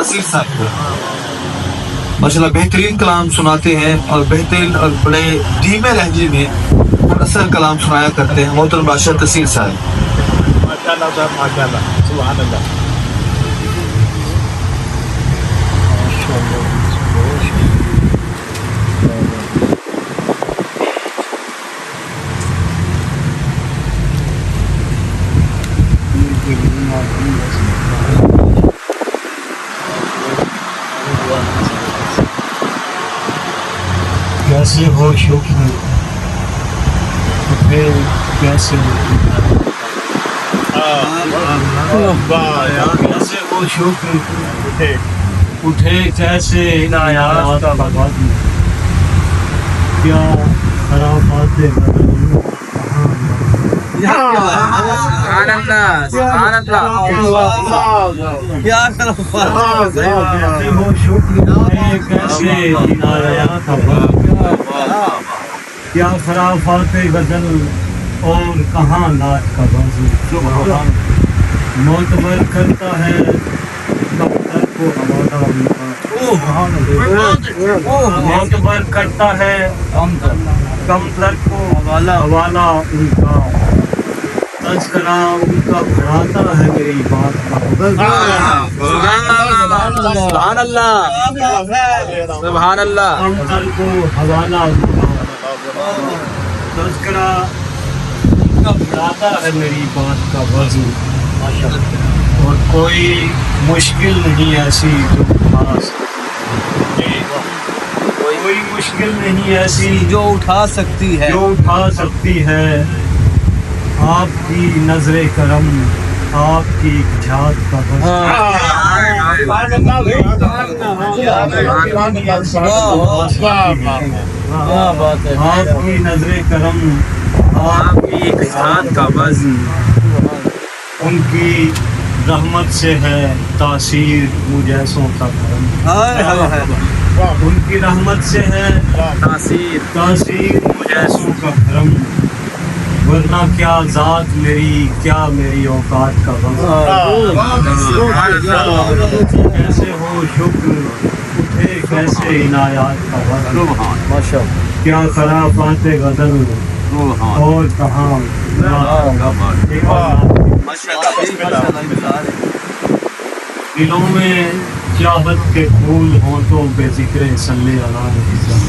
نصیر صاحب کو ماشاءاللہ بہترین کلام سناتے ہیں اور بہترین اور بڑے دھیمے لہجے میں اثر کلام سنایا کرتے ہیں محترم بادشاہ نصیر صاحب. ماشاءاللہ صاحب ماشاءاللہ سبحان اللہ. کیسے ہو شکر اٹھے کیسے کیسے ہو شکر اٹھے کیسے عنایات کا وادی کیا خرابات سبحان اللہ سبحان اللہ کیا کیسے ہو شکر اٹھے کیسے عنایات کا وادی کیا خرافات غزل اور کہاں نعت کا بازو معتبر کرتا ہے کمتر کو حوالہ ان کا معتبر کرتا ہے کمتر کو حوالہ ان کا تذکرہ ان کا بڑھاتا ہے میری بات کا سبحان اللہ سبحان اللہ کمتر کو حوالہ ان کا تذکرہ ان کا بڑھاتا ہے میری بات کا وزن اور کوئی مشکل نہیں ایسی جو اٹھا سکتی کوئی مشکل نہیں ایسی جو اٹھا سکتی ہے جو اٹھا سکتی ہے آپ کی نظر کرم آپ کی ایک جھات کا آپ کی نظر کرم آپ کی ایک جھات کا وزن ان کی رحمت سے ہے تاثیر مجیسوں کا کرم ان کی رحمت سے ہے تاثیر مجیسوں کا کرم ورنہ کیا ذات میری کیا میری اوقات کا وزن کیسے ہو شکر اٹھے کیسے عنایات کا وزن کیا خرافات غزل اور کہاں دلوں میں چاہت کے پھول ہونٹوں پہ ذکر صلی اللہ علیہ وسلم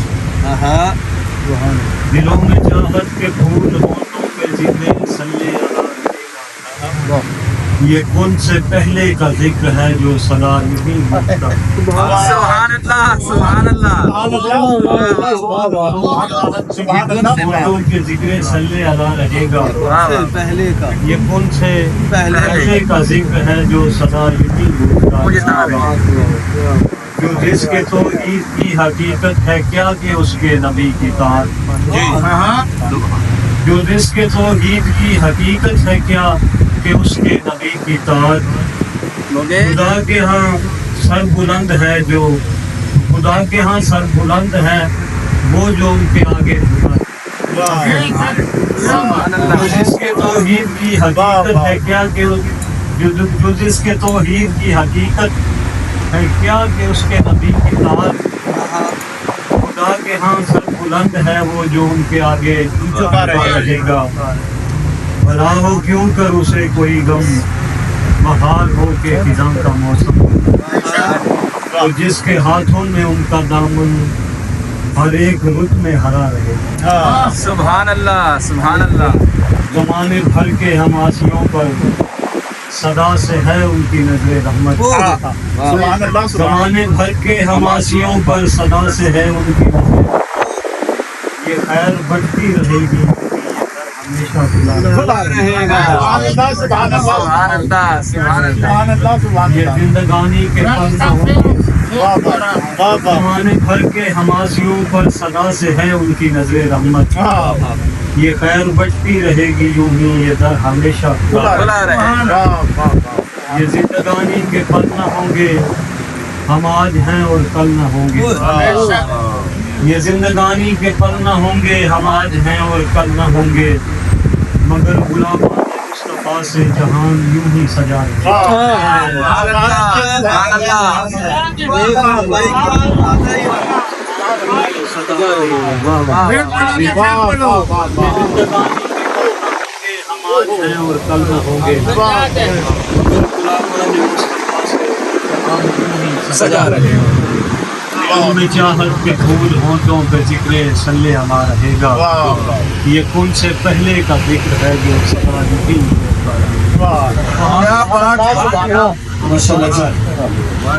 دلوں میں چاہت کے پھول ہونٹوں پہ ذکر صلی اللہ علیہ وسلم یہ کن سے پہلے کا ذکر ہے جو صدا نہیں ہوتا سبحان اللہ سبحان ہونٹوں کے ذکر صلی اللہ رہے گا پہلے کا یہ کن سے پہلے کا ذکر ہے جو صدا نہیں ہوتا جو جس کے تو عید کی حقیقت ہے کیا کہ اس کے نبی کی طاعت جو جس کے تو عید کی حقیقت ہے کیا کہ اس کے نبی کی طاعت خدا کے ہاں سر بلند ہے جو خدا کے ہاں سر بلند ہے وہ جو ان کے آگے جس کے توحید کی حقیقت ہے کیا کہ جو جس کے توحید کی حقیقت ہے کیا کہ اس کے نبی کی طاعت خدا کے ہاں سر بلند ہے وہ جو ان کے آگے جھکا رہے گا بھلا ہو کیوں کر اسے کوئی غم بہار ہو کے خزاں کا موسم اور جس کے ہاتھوں میں ان کا دامن ہر ایک رت میں ہرا رہے گا سبحان اللہ سبحان اللہ زمانے بھر کے ہم آسیوں پر صدا سے ہے ان کی نظر رحمت زمانے بھر کے ہم آسیوں پر صدا سے ہے ان کی نظر یہ خیر بڑھتی رہے گی ہمیشہ کھلا رہے گا سبحان اللہ سبحان اللہ یہ زندگانی کے پل نہ ہوں گے زمانے بھر کے ہماسیوں پر صدا سے ہے ان کی نظر رحمت یہ خیر بچتی رہے گی یوں ہی یہ در ہمیشہ کھلا رہے گا یہ زندگانی کے پل نہ ہوں گے ہم آج ہیں اور کل نہ ہوں گے یہ زندگانی کے پل نہ ہوں گے ہم آج ہیں اور کل نہ ہوں گے مگر غلامان مصطفیٰ پاس جہان یوں ہی سجا رہے ہیں اور کل نہ ہوں گے سجا رہے ہیں میں چاہت کے پھول ہونٹوں پہ ذکر صلی ہمارا رہے گا یہ کن سے پہلے کا ذکر ہے جو سدا ماشاء اللہ